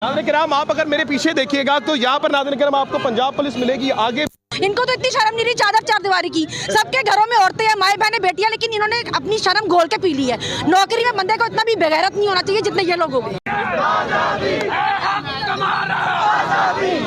नाज़रीन किराम, आप अगर मेरे पीछे देखिएगा तो यहाँ पर नाज़रीन किराम आपको पंजाब पुलिस मिलेगी। आगे इनको तो इतनी शर्म नहीं रही, चादर चार दीवारी की। सबके घरों में औरतें हैं, माए बहनें, बेटियां, लेकिन इन्होंने अपनी शर्म घोल के पी ली है। नौकरी में बंदे को इतना भी बेगैरत नहीं होना चाहिए जितने ये लोग हो गए।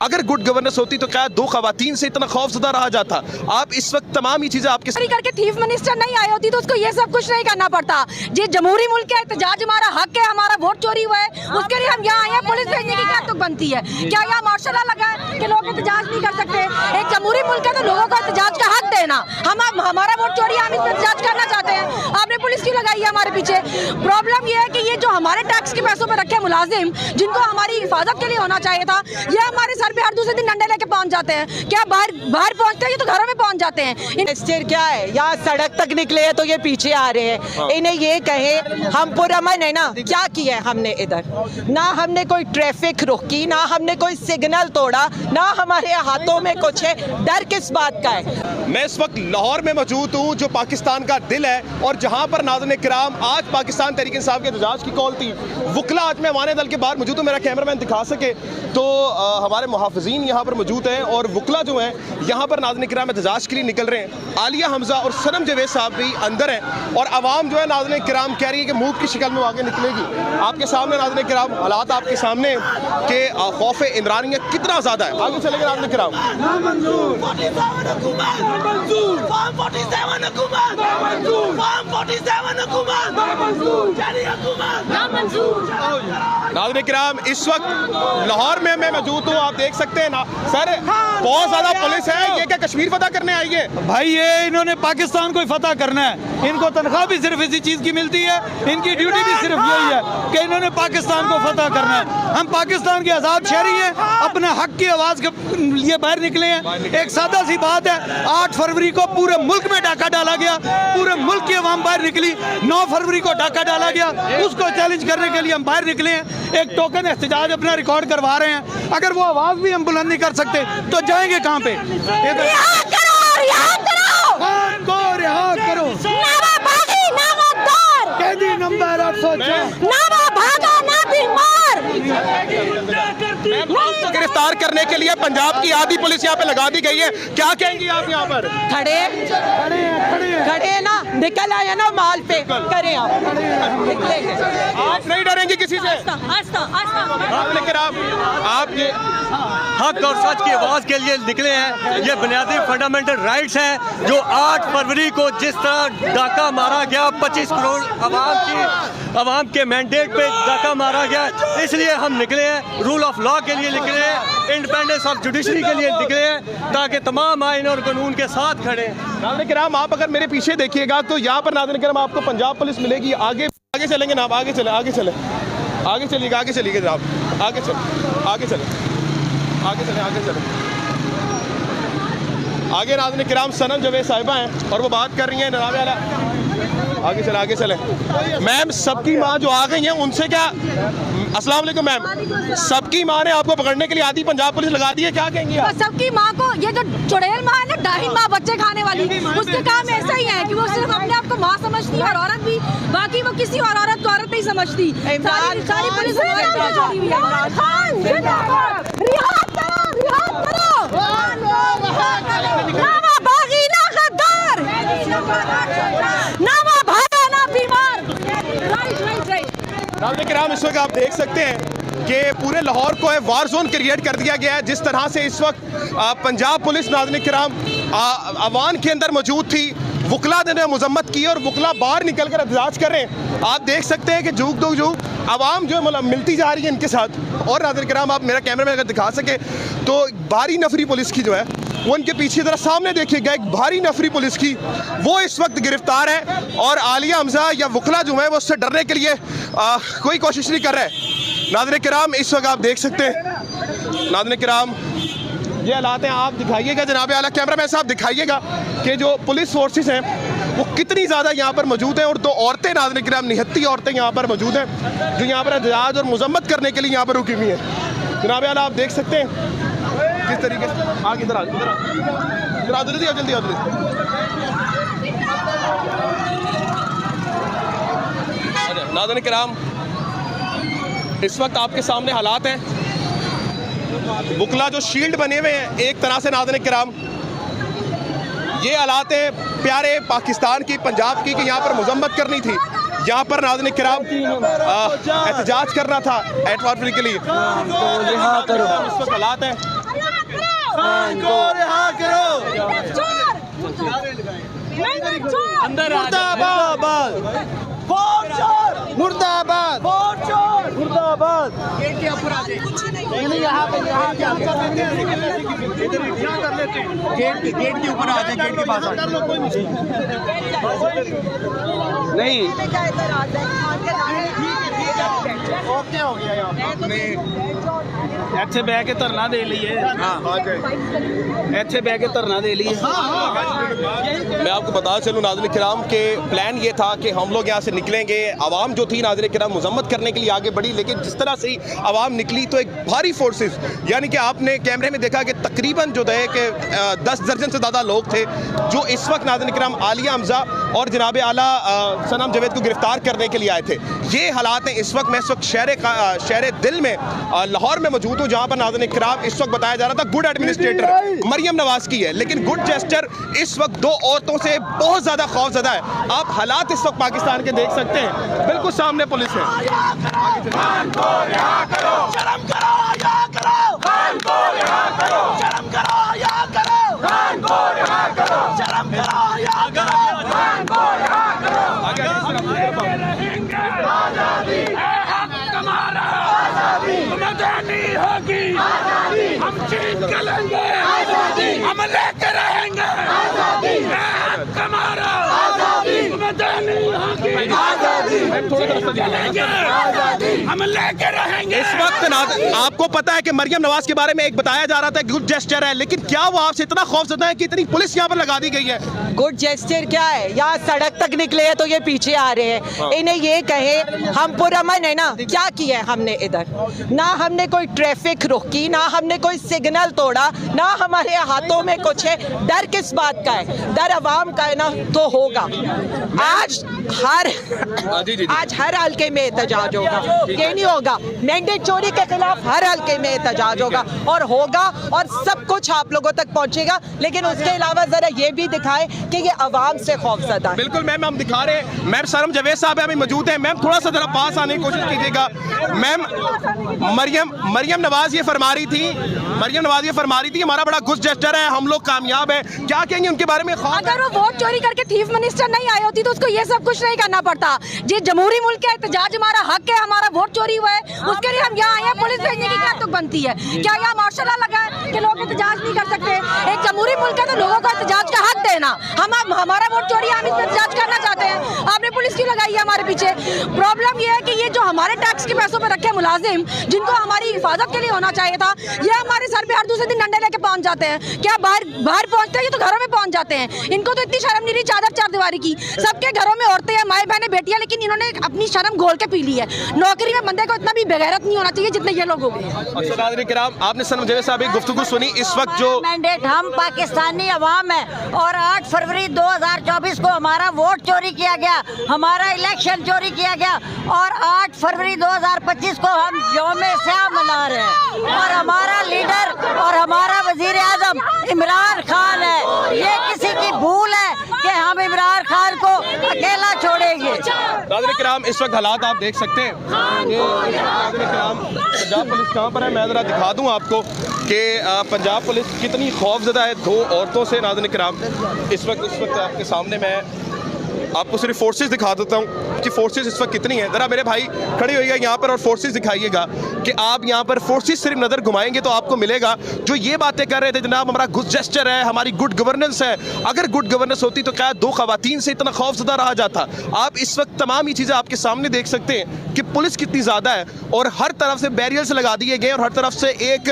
अगर गुड गवर्नेंस होती तो क्या दो खवातीन से इतना खौफजदा रहा जाता? आप इस वक्त तमाम ही चीजें आपके करके चीफ मिनिस्टर नहीं आई होती तो उसको ये सब कुछ नहीं करना पड़ता। ये जमहूरी मुल्क है, एहतजाज हमारा हक है, हमारा वोट चोरी हुआ है, उसके लिए हम यहाँ आए हैं। पुलिस भेजने की क्या तुक बनती है? क्या यहाँ मार्शल लॉ लगा है कि लोग एहतजाज नहीं कर सकते? एक जमहूरी मुल्क है तो लोगों को एहतजाज का हक देना। हम हमारा वोट चोरी है, हम इस पर एहतजाज करना चाहते हैं। आपने पुलिस क्यों लगाई है हमारे पीछे? प्रॉब्लम ये है कि ये जो हमारे टैक्स के पैसों पर रखे मुलाजिम, जिनको हमारी हिफाजत के लिए होना चाहिए था, ये हमारे सर पे हर दूसरे दिन डंडे लेके पहुंच जाते हैं। क्या बाहर पहुंचते हैं, ये तो घरों में पहुंच जाते हैं। मिनिस्टर क्या है, यहाँ सड़क तक निकले हैं तो ये पीछे आ रहे हैं। इन्हें ये कहे हम पुरअमन है ना, क्या किया है हमने इधर? ना हमने कोई ट्रैफिक रोकी, ना हमने कोई सिग्नल तोड़ा, ना हमारे हाथों में कुछ है। डर किस बात का है? मैं इस वक्त लाहौर में मौजूद हूँ, जो पाकिस्तान का दिल है, और जहाँ पर नाज़रीन किराम आज पाकिस्तान तहरीक इंसाफ के एहतजाज की कॉल थी। वकला आज मैं वाने दल के बाहर मौजूद हूँ, मेरा कैमरामैन दिखा सके तो हमारे मुहाफ़िज़ीन यहाँ पर मौजूद हैं और वकला जो हैं यहाँ पर नाज़रीन किराम एहतजाज के लिए निकल रहे हैं। आलिया हमजा और सनम जवेद साहब भी अंदर हैं और आवाम जो है नाज़रीन किराम कह रही है कि मूव की शक्ल में आगे निकलेगी। आपके सामने नाज़रीन किराम हालात आपके सामने के खौफ इमरानियत कितना ज़्यादा है। आगे चलेंगे नाज़रीन किराम। नाज़रीन किराम, इस वक्त लाहौर में मैं मौजूद हूँ, आप देख सकते हैं ना सर, बहुत ज्यादा पुलिस है। ये क्या कश्मीर फतह करने आई है? भाई ये इन्होंने पाकिस्तान को ही फतह करना है। इनको तनख्वाह भी सिर्फ इसी चीज की मिलती है, इनकी ड्यूटी भी सिर्फ यही है कि इन्होंने पाकिस्तान को फतह करना है। हम पाकिस्तान के आज़ाद शहरी हैं, अपने हक की आवाज़ के लिए बाहर निकले हैं। एक सादा सी बात है, 8 फरवरी को पूरे मुल्क में डाका डाला गया, पूरे मुल्क की आवाम बाहर निकली। 9 फरवरी को डाका डाला गया, उसको चैलेंज करने के लिए हम बाहर निकले हैं। एक टोकन एहतजाज अपना रिकॉर्ड करवा रहे हैं। अगर वो आवाज़ भी हम बुलंद नहीं कर सकते तो जाएंगे कहाँ पे? रिहा करो। कैदी नंबर 804 गिरफ्तार करने के लिए पंजाब की आधी पुलिस यहाँ पे लगा दी गई है। क्या कहेंगी आप यहाँ पर? खड़े ना, निकल आए ना माल पे, करें आप निकलेंगे। आप नहीं डरेंगे किसी से? लेकिन आप ये हक और सच की आवाज़ के लिए निकले हैं। ये बुनियादी फंडामेंटल राइट्स हैं जो 8 फरवरी को जिस तरह डाका मारा गया, 25 करोड़ आवाम के मैंडेट पे डाका मारा गया, इसलिए हम निकले हैं। रूल ऑफ लॉ के लिए निकले हैं, इंडिपेंडेंस ऑफ जुडिशरी के लिए निकले हैं, ताकि तमाम आइन और कानून के साथ खड़े हैं। नाज़रीन किराम, आप अगर मेरे पीछे देखिएगा तो यहाँ पर नाज़रीन किराम आपको पंजाब पुलिस मिलेगी। आगे चलेंगे ना आप? आगे चलिएगा, आगे चलिएगा जनाब, आगे चले। आगे नाज़रीन किराम सनम जवेद साहिबा हैं और वो बात कर रही हैं जनाब आला। आगे चले। मैम, सबकी माँ जो आ गई हैं उनसे क्या? अस्सलाम वालेकुम मैम, सबकी माँ ने आपको पकड़ने के लिए आधी पंजाब पुलिस लगा दी है, क्या कहेंगी आप? तो सबकी माँ को, ये जो चुड़ैल माँ है ना, डाहिन माँ, बच्चे खाने वाली, उसका काम ऐसा ही है कि वो सिर्फ अपने आप को माँ समझती है और औरत भी, बाकी वो किसी और औरत को औरत नहीं समझती। सारी पुलिस नाज़रीन किराम, इस वक्त आप देख सकते हैं कि पूरे लाहौर को है वार जोन क्रिएट कर दिया गया है। जिस तरह से इस वक्त पंजाब पुलिस नाज़रीन किराम अवान के अंदर मौजूद थी, वकला ने मजम्मत की और वकला बाहर निकल कर एहतजाज कर रहे हैं। आप देख सकते हैं कि झूक आवाम जो है मिलती जा रही है इनके साथ। और नाज़रीन किराम, आप मेरा कैमरा में अगर दिखा सके तो भारी नफरी पुलिस की जो है वो उनके पीछे जरा सामने देखिएगा, एक भारी नफरी पुलिस की वो इस वक्त गिरफ्तार है और आलिया हमजा या वकला जो है वो उससे डरने के लिए कोई कोशिश नहीं कर रहे। नाज़रीन किराम, इस वक्त आप देख सकते हैं नाज़रीन किराम ये हालात हैं। आप दिखाइएगा जनाब आला, कैमरामैन साहब दिखाइएगा कि जो पुलिस फोर्सेस हैं वो कितनी ज़्यादा यहाँ पर मौजूद हैं। और 2 औरतें नाज़रीन किराम, निहत्ती औरतें यहाँ पर मौजूद हैं जो यहाँ पर एहतजाज और मजम्मत करने के लिए यहाँ पर रुकी हुई हैं। जनाब आला, आप देख सकते हैं किस तरीके से। आगे इधर जल्दी नाज़रीन किराम, इस वक्त आपके सामने हालात हैं वकला जो शील्ड बने हुए हैं एक तरह से नाज़रीन किराम, ये हालात है प्यारे पाकिस्तान की, पंजाब की, कि यहाँ पर मजम्मत करनी थी, यहाँ पर नाज़रीन किराम एहतजाज करना था एटवार के लिए। इस वक्त हालात है अंदर मुर्दाबाद मुर्दाबाद मुर्दाबाद। गेट के ऊपर आ जाए, यहाँ पे गेट के ऊपर आ जाए, गेट के पास आ नहीं ओके हो गया। ਇੱਥੇ ਬਹਿ ਕੇ ਧਰਨਾ ਦੇ ਲਈਏ, ਇੱਥੇ बह के धरना दे लिए। मैं आपको बता चलूँ नाज़रीन किराम के प्लान ये था कि हम लोग यहाँ से निकलेंगे, आवाम जो थी नाज़रीन किराम मजम्मत करने के लिए आगे बढ़ी, लेकिन जिस तरह से आवाम निकली तो एक भारी फोर्सेस, यानी कि आपने कैमरे में देखा कि तकरीबन जो है कि 10 दर्जन से ज़्यादा लोग थे जो इस वक्त नाज़रीन किराम आलिया हमजा और जनाब आला सनम जावेद को गिरफ्तार करने के लिए आए थे। ये हालात हैं इस वक्त। मैं इस वक्त शहर दिल में लाहौर में मौजूद हूँ, जहाँ पर नाज़रीन किराम इस वक्त बताया जा रहा था गुड एडमिनिस्ट्रेटर मरियम नवाज की है, लेकिन गुड जेस्टर इस वक्त 2 औरतों से बहुत ज़्यादा खौफजदा है। आप हालात इस वक्त पाकिस्तान के देख सकते हैं, बिल्कुल सामने पुलिस है। हम जीत के लेंगे, हम लेके रहेंगे हमारा, हम लेके रहेंगे। इस वक्त आपको पता है कि मरियम नवाज के बारे में एक बताया जा रहा था गुड जेस्टर है, लेकिन क्या वो आपसे इतना खौफजदा है कि इतनी पुलिस यहाँ पर लगा दी गई है? गुड जेस्चर क्या है? यहाँ सड़क तक निकले हैं तो ये पीछे आ रहे हैं। इन्हें ये कहे हम पुरअमन है ना, क्या किया है हमने इधर? ना हमने कोई ट्रैफिक रोकी, ना हमने कोई सिग्नल तोड़ा, ना हमारे हाथों में कुछ है। डर किस बात का है? डर अवाम का है ना, तो होगा। आज हर हल्के में एहतजाज होगा, ये नहीं होगा मैंडेट चोरी के खिलाफ हर हल्के में एहतजाज होगा और सब कुछ आप लोगों तक पहुंचेगा। लेकिन उसके अलावा जरा ये भी दिखाए कि ये अवाम से खौफजदा है। बिल्कुल मैम, हम दिखा रहे हैं। मैम सनम जावेद साहब अभी मौजूद हैं। मैम थोड़ा सा जरा पास आने की कोशिश कीजिएगा। मैम मरियम नवाज ये फरमा रही थी हमारा बड़ा गुड जेस्टर है, हम लोग कामयाब हैं। क्या कहेंगे उनके बारे में? अगर वो वोट चोरी करके थीफ मिनिस्टर नहीं आई होती तो उसको ये सब कुछ नहीं करना पड़ता। ये जमहूरी मुल्क है, एहतजाज हमारा हक है, हमारा वोट चोरी हुआ है, उसके लिए हम यहाँ आए हैं। पुलिस भेजने की क्या तुक बनती है? क्या यहाँ मार्शल लॉ लगा है कि लोग एहतजाज नहीं कर सकते? एक जमहूरी मुल्क है तो लोगों को एहतजाज का हक देना। हमारा वोट चोरी, हम इस पर एहतजाज करना चाहते हैं। आपने पुलिस क्यों लगाई है हमारे पीछे? प्रॉब्लम ये है कि ये जो हमारे टैक्स के पैसों पर रखे मुलाजिम, जिनको हमारी हिफाजत के लिए होना चाहिए था, ये हमारे सर पे हर दूसरे दिन डंडे लेके पहुंच जाते हैं। क्या बाहर पहुंचते हैं? ये तो घरों में पहुंच जाते हैं। इनको तो इतनी शर्म नहीं रही चादर चार दीवारी की। सबके घरों में औरतें हैं, माए बहनें, बेटियां, लेकिन इन्होंने अपनी शर्म घोल के पी ली है। नौकरी में बंदे को इतना भी बेगैरत नहीं होना चाहिए जितने ये लोग हो गए। आपने सनम जावेद साहब की गुफ्तगू सुनी। इस वक्त जो मैंडेट, हम पाकिस्तानी अवाम है और 8 फरवरी 2024 को हमारा वोट चोरी किया गया, हमारा इलेक्शन चोरी किया गया और 8 फरवरी 2025 को हम यौम स्याह मना रहे हैं और हमारा लीडर और हमारा वजीर आजम इमरान खान है। ये किसी की भूल है कि हम इमरान खान को अकेला छोड़ेंगे। नाज़रीन किराम इस वक्त हालात आप देख सकते हैं कि नाज़रीन किराम पंजाब पुलिस कहाँ पर है। मैं ज़रा दिखा दूँ आपको कि पंजाब पुलिस कितनी खौफजदा है 2 औरतों से। नाज़रीन किराम इस वक्त आपके सामने मैं आपको सिर्फ फोर्सेस दिखा देता हूँ कि फोर्सेस इस वक्त कितनी हैं। ज़रा मेरे भाई खड़े होइएगा यहाँ पर और फोर्सेस दिखाइएगा कि आप यहाँ पर फोर्सेस सिर्फ नज़र घुमाएंगे तो आपको मिलेगा जो ये बातें कर रहे थे जनाब हमारा गुड जेस्चर है, हमारी गुड गवर्नेंस है। अगर गुड गवर्नेंस होती तो क्या 2 ख़वातीन से इतना खौफजदा रहा जाता? आप इस वक्त तमाम ये चीज़ें आपके सामने देख सकते हैं कि पुलिस कितनी ज़्यादा है और हर तरफ से बैरियर्स लगा दिए गए और हर तरफ से एक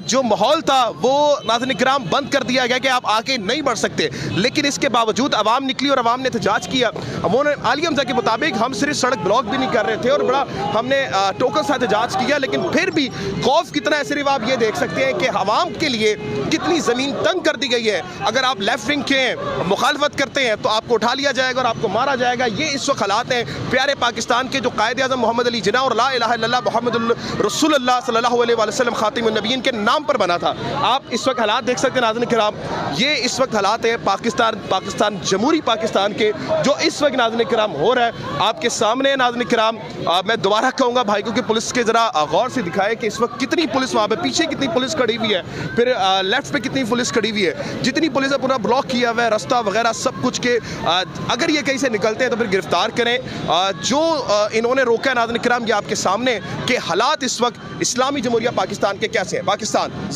जो माहौल था वो नाज़रीन किराम बंद कर दिया गया कि आप आगे नहीं बढ़ सकते। लेकिन इसके बावजूद आवाम निकली और आवाम ने एहतजाज किया। उन्होंने आलिया हमजा के मुताबिक हम सिर्फ सड़क ब्लॉक भी नहीं कर रहे थे और बड़ा हमने टोकन से एहतजाज किया, लेकिन फिर भी खौफ कितना है सिर्फ आप ये देख सकते हैं कि आवाम के लिए कितनी ज़मीन तंग कर दी गई है। अगर आप लेफ्ट विंग के मुखालफत करते हैं तो आपको उठा लिया जाएगा और आपको मारा जाएगा। ये इस वक्त हालात हैं प्यारे पाकिस्तान के जो कायदे आज़म आज़म मोहम्मद अली जिन्ना और ला इलाहा इल्लल्लाह मुहम्मदुर रसूलुल्लाह सल्लल्लाहु अलैहि वसल्लम खातिमुन नबीयीन के नाम पर बना था। आप इस वक्त हालात देख सकते हैं नाज़रीन किराम, ये इस वक्त हालात है पाकिस्तान जमहूरी पाकिस्तान के जो इस वक्त नाज़रीन किराम हो रहा है आपके सामने। नाज़रीन किराम मैं दोबारा कहूँगा भाई को कि पुलिस के ज़रा गौर से दिखाए कि इस वक्त कितनी पुलिस वहाँ पे, पीछे कितनी पुलिस खड़ी हुई है, फिर लेफ्ट पे कितनी पुलिस खड़ी हुई है, जितनी पुलिस है पूरा ब्लॉक किया हुआ है रास्ता वगैरह सब कुछ के। अगर ये कहीं से निकलते हैं तो फिर गिरफ्तार करें। जो इन्होंने रोका है नाज़रीन किराम ये आपके सामने कि हालात इस वक्त इस्लामी जमहूरिया पाकिस्तान के कैसे हैं। पाकिस्तान